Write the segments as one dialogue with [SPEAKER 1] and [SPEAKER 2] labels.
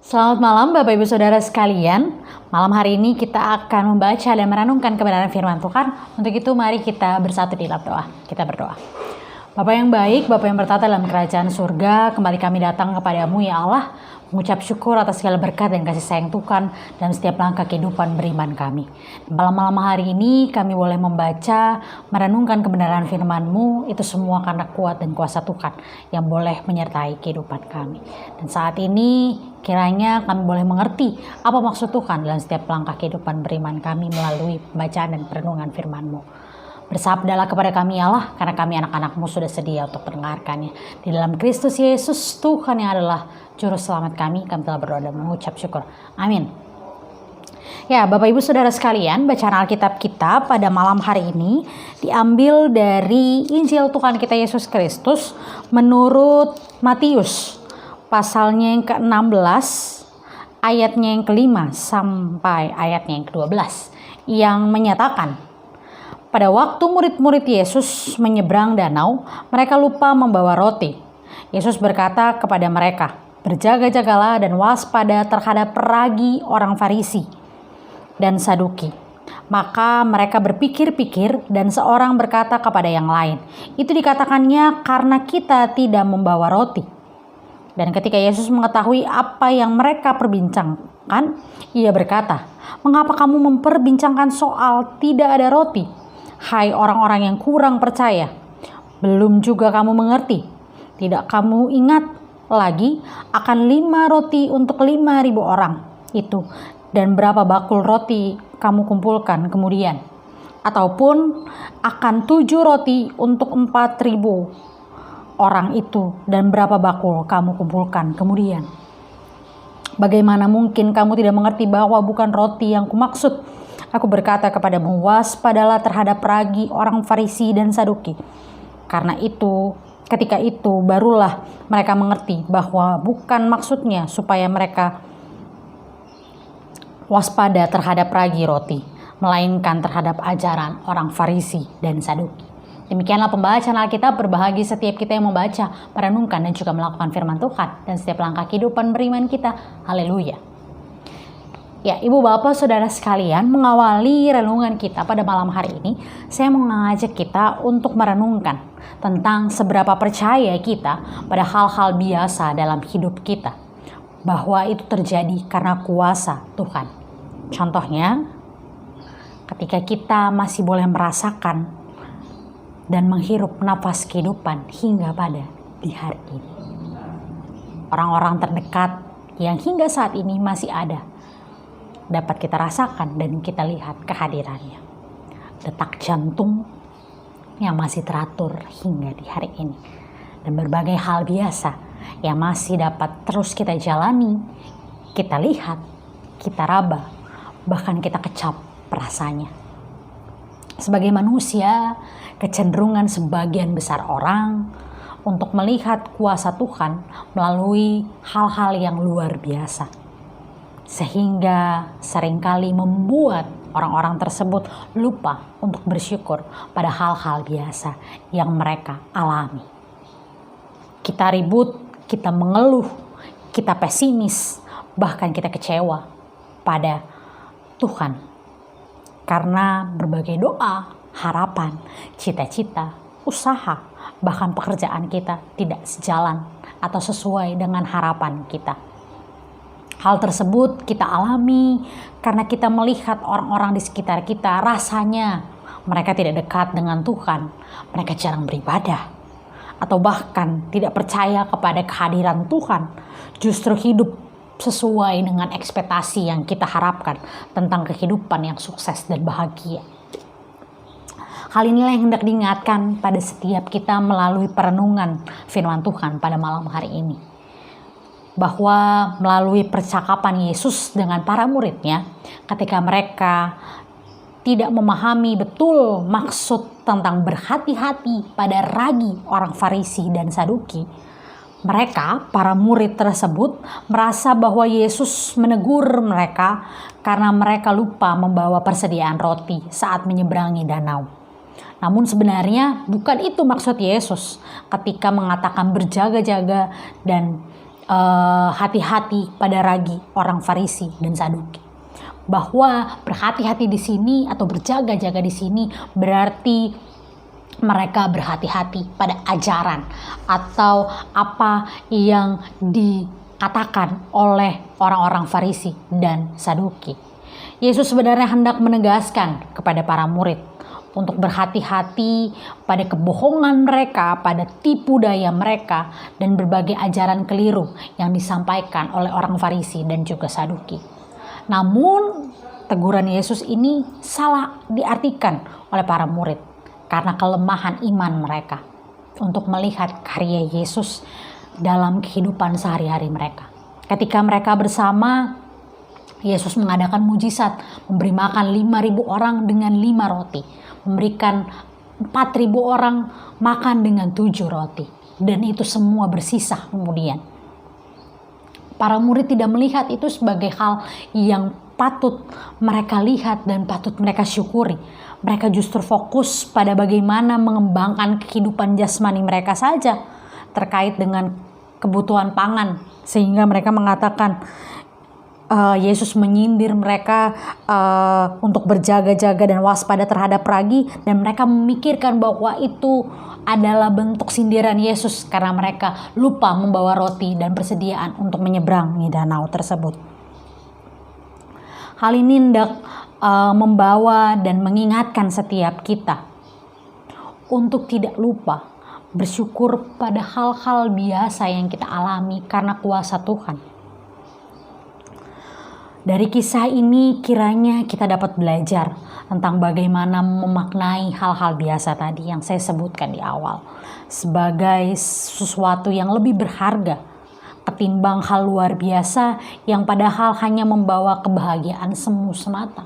[SPEAKER 1] Selamat malam Bapak Ibu Saudara sekalian. Malam hari ini kita akan membaca dan merenungkan kebenaran firman Tuhan. Untuk itu mari kita bersatu di dalam doa. Kita berdoa. Bapa yang baik, Bapa yang bertata dalam kerajaan surga, kembali kami datang kepadamu ya Allah, mengucap syukur atas segala berkat dan kasih sayang Tuhan dalam setiap langkah kehidupan beriman kami. Malam-malam hari ini kami boleh membaca, merenungkan kebenaran firman-Mu, itu semua karena kuat dan kuasa Tuhan yang boleh menyertai kehidupan kami. Dan saat ini kiranya kami boleh mengerti apa maksud Tuhan dalam setiap langkah kehidupan beriman kami melalui pembacaan dan perenungan firman-Mu. Bersabdalah kepada kami Allah, karena kami anak-anak-Mu sudah sedia untuk mendengarkannya. Di dalam Kristus Yesus Tuhan yang adalah Juru Selamat kami telah berdoa dan mengucap syukur. Amin. Ya, Bapak Ibu Saudara sekalian, bacaan Alkitab kita pada malam hari ini diambil dari Injil Tuhan kita Yesus Kristus menurut Matius, pasalnya yang ke-16, ayatnya yang ke-5 sampai ayatnya yang ke-12, yang menyatakan, pada waktu murid-murid Yesus menyeberang danau, mereka lupa membawa roti. Yesus berkata kepada mereka, berjaga-jagalah dan waspada terhadap peragi orang Farisi dan Saduki. Maka mereka berpikir-pikir dan seorang berkata kepada yang lain, itu dikatakannya karena kita tidak membawa roti. Dan ketika Yesus mengetahui apa yang mereka perbincangkan, ia berkata, mengapa kamu memperbincangkan soal tidak ada roti? Hai orang-orang yang kurang percaya, belum juga kamu mengerti? Tidak kamu ingat lagi akan 5 roti untuk 5.000 orang itu, dan berapa bakul roti kamu kumpulkan kemudian? Ataupun akan 7 roti untuk 4.000 orang itu, dan berapa bakul kamu kumpulkan kemudian? Bagaimana mungkin kamu tidak mengerti bahwa bukan roti yang kumaksud? Aku berkata kepadamu, waspadalah terhadap peragi orang Farisi dan Saduki. Karena itu, ketika itu barulah mereka mengerti bahwa bukan maksudnya supaya mereka waspada terhadap peragi roti, melainkan terhadap ajaran orang Farisi dan Saduki. Demikianlah pembacaan Alkitab. Berbahagia setiap kita yang membaca, merenungkan dan juga melakukan firman Tuhan dan setiap langkah kehidupan beriman kita. Haleluya. Ya, Ibu Bapak Saudara sekalian, mengawali renungan kita pada malam hari ini, saya mau mengajak kita untuk merenungkan tentang seberapa percaya kita pada hal-hal biasa dalam hidup kita, bahwa itu terjadi karena kuasa Tuhan. Contohnya, ketika kita masih boleh merasakan dan menghirup nafas kehidupan hingga pada di hari ini. Orang-orang terdekat yang hingga saat ini masih ada, dapat kita rasakan dan kita lihat kehadirannya. Detak jantung yang masih teratur hingga di hari ini. Dan berbagai hal biasa yang masih dapat terus kita jalani, kita lihat, kita raba, bahkan kita kecap rasanya. Sebagai manusia, kecenderungan sebagian besar orang untuk melihat kuasa Tuhan melalui hal-hal yang luar biasa, sehingga seringkali membuat orang-orang tersebut lupa untuk bersyukur pada hal-hal biasa yang mereka alami. Kita ribut, kita mengeluh, kita pesimis, bahkan kita kecewa pada Tuhan karena berbagai doa, harapan, cita-cita, usaha, bahkan pekerjaan kita tidak sejalan atau sesuai dengan harapan kita. Hal tersebut kita alami karena kita melihat orang-orang di sekitar kita, rasanya mereka tidak dekat dengan Tuhan, mereka jarang beribadah, atau bahkan tidak percaya kepada kehadiran Tuhan, justru hidup sesuai dengan ekspektasi yang kita harapkan tentang kehidupan yang sukses dan bahagia. Hal inilah yang hendak diingatkan pada setiap kita melalui perenungan firman Tuhan pada malam hari ini. Bahwa melalui percakapan Yesus dengan para muridnya, ketika mereka tidak memahami betul maksud tentang berhati-hati pada ragi orang Farisi dan Saduki, mereka, para murid tersebut, merasa bahwa Yesus menegur mereka karena mereka lupa membawa persediaan roti saat menyeberangi danau. Namun sebenarnya bukan itu maksud Yesus ketika mengatakan berjaga-jaga dan hati-hati pada ragi orang Farisi dan Saduki. Bahwa berhati-hati di sini atau berjaga-jaga di sini berarti mereka berhati-hati pada ajaran atau apa yang dikatakan oleh orang-orang Farisi dan Saduki. Yesus sebenarnya hendak menegaskan kepada para murid untuk berhati-hati pada kebohongan mereka, pada tipu daya mereka, dan berbagai ajaran keliru yang disampaikan oleh orang Farisi dan juga Saduki. Namun, teguran Yesus ini salah diartikan oleh para murid karena kelemahan iman mereka untuk melihat karya Yesus dalam kehidupan sehari-hari mereka. Ketika mereka bersama, Yesus mengadakan mujizat, memberi makan 5.000 orang dengan 5 roti, memberikan 4.000 orang makan dengan 7 roti, dan itu semua bersisa kemudian. Para murid tidak melihat itu sebagai hal yang patut mereka lihat dan patut mereka syukuri. Mereka justru fokus pada bagaimana mengembangkan kehidupan jasmani mereka saja terkait dengan kebutuhan pangan, sehingga mereka mengatakan Yesus menyindir mereka untuk berjaga-jaga dan waspada terhadap ragi, dan mereka memikirkan bahwa itu adalah bentuk sindiran Yesus karena mereka lupa membawa roti dan persediaan untuk menyeberangi danau tersebut. Hal ini hendak membawa dan mengingatkan setiap kita untuk tidak lupa bersyukur pada hal-hal biasa yang kita alami karena kuasa Tuhan. Dari kisah ini kiranya kita dapat belajar tentang bagaimana memaknai hal-hal biasa tadi yang saya sebutkan di awal sebagai sesuatu yang lebih berharga ketimbang hal luar biasa yang padahal hanya membawa kebahagiaan semu semata.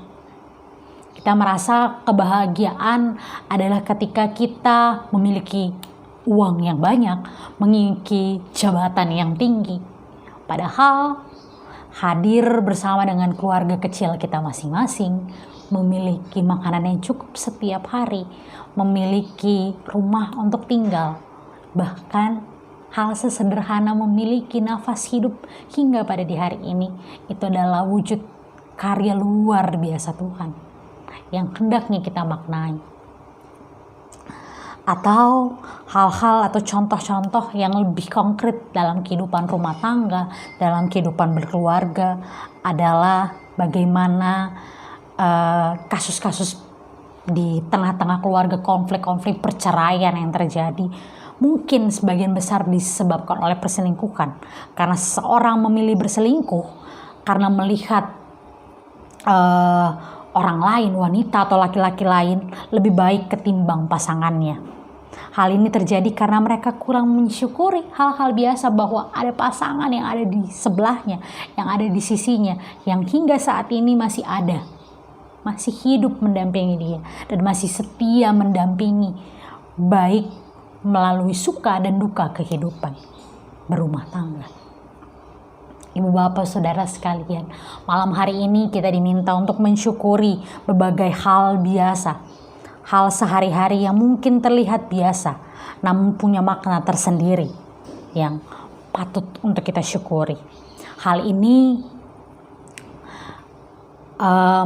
[SPEAKER 1] Kita merasa kebahagiaan adalah ketika kita memiliki uang yang banyak, memiliki jabatan yang tinggi. Padahal hadir bersama dengan keluarga kecil kita masing-masing, memiliki makanan yang cukup setiap hari, memiliki rumah untuk tinggal, bahkan hal sesederhana memiliki nafas hidup hingga pada di hari ini, itu adalah wujud karya luar biasa Tuhan yang hendaknya kita maknai. Atau hal-hal atau contoh-contoh yang lebih konkret dalam kehidupan rumah tangga, dalam kehidupan berkeluarga adalah bagaimana kasus-kasus di tengah-tengah keluarga, konflik-konflik perceraian yang terjadi mungkin sebagian besar disebabkan oleh perselingkuhan, karena seseorang memilih berselingkuh karena melihat orang lain, wanita atau laki-laki lain lebih baik ketimbang pasangannya. Hal ini terjadi karena mereka kurang mensyukuri hal-hal biasa bahwa ada pasangan yang ada di sebelahnya, yang ada di sisinya, yang hingga saat ini masih ada, masih hidup mendampingi dia, dan masih setia mendampingi baik melalui suka dan duka kehidupan berumah tangga. Ibu bapak saudara sekalian, malam hari ini kita diminta untuk mensyukuri berbagai hal biasa, hal sehari-hari yang mungkin terlihat biasa namun punya makna tersendiri yang patut untuk kita syukuri. Hal ini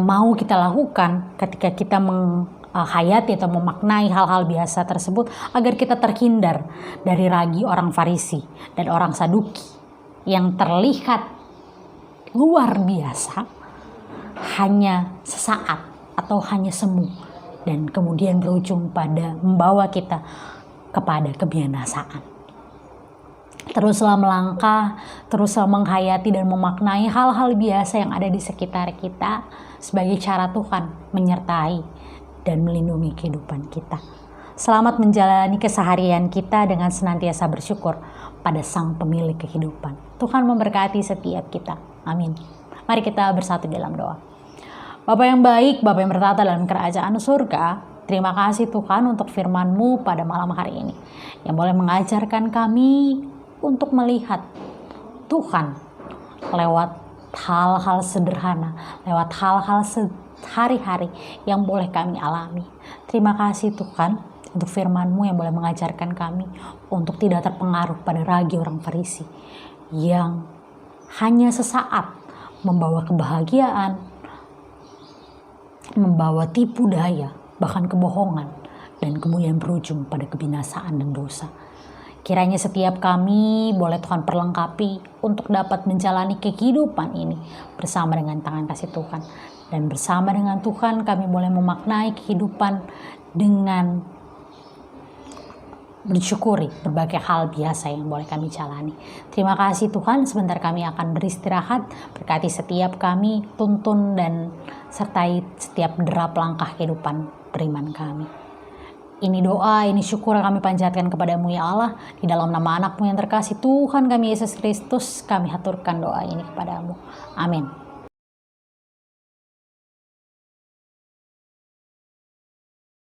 [SPEAKER 1] mau kita lakukan ketika kita menghayati atau memaknai hal-hal biasa tersebut agar kita terhindar dari ragi orang Farisi dan orang Saduki yang terlihat luar biasa hanya sesaat atau hanya semu dan kemudian berujung pada membawa kita kepada kebinasaan. Teruslah melangkah, teruslah menghayati dan memaknai hal-hal biasa yang ada di sekitar kita sebagai cara Tuhan menyertai dan melindungi kehidupan kita. Selamat menjalani keseharian kita dengan senantiasa bersyukur pada Sang Pemilik kehidupan. Tuhan memberkati setiap kita. Amin. Mari kita bersatu dalam doa. Bapa yang baik, Bapa yang bertata dalam kerajaan surga, terima kasih Tuhan untuk firman-Mu pada malam hari ini, yang boleh mengajarkan kami untuk melihat Tuhan lewat hal-hal sederhana, lewat hal-hal sehari-hari yang boleh kami alami. Terima kasih Tuhan untuk firman-Mu yang boleh mengajarkan kami untuk tidak terpengaruh pada ragi orang Farisi yang hanya sesaat membawa kebahagiaan, membawa tipu daya, bahkan kebohongan, dan kemudian berujung pada kebinasaan dan dosa. Kiranya setiap kami boleh Tuhan perlengkapi untuk dapat menjalani kehidupan ini bersama dengan tangan kasih Tuhan. Dan bersama dengan Tuhan kami boleh memaknai kehidupan dengan bersyukuri berbagai hal biasa yang boleh kami jalani. Terima kasih Tuhan, sebentar kami akan beristirahat. Berkati setiap kami, tuntun dan sertai setiap derap langkah kehidupan beriman kami. Ini doa, ini syukur kami panjatkan kepadamu ya Allah. Di dalam nama anakmu yang terkasih Tuhan kami Yesus Kristus, kami haturkan doa ini kepadamu. Amin.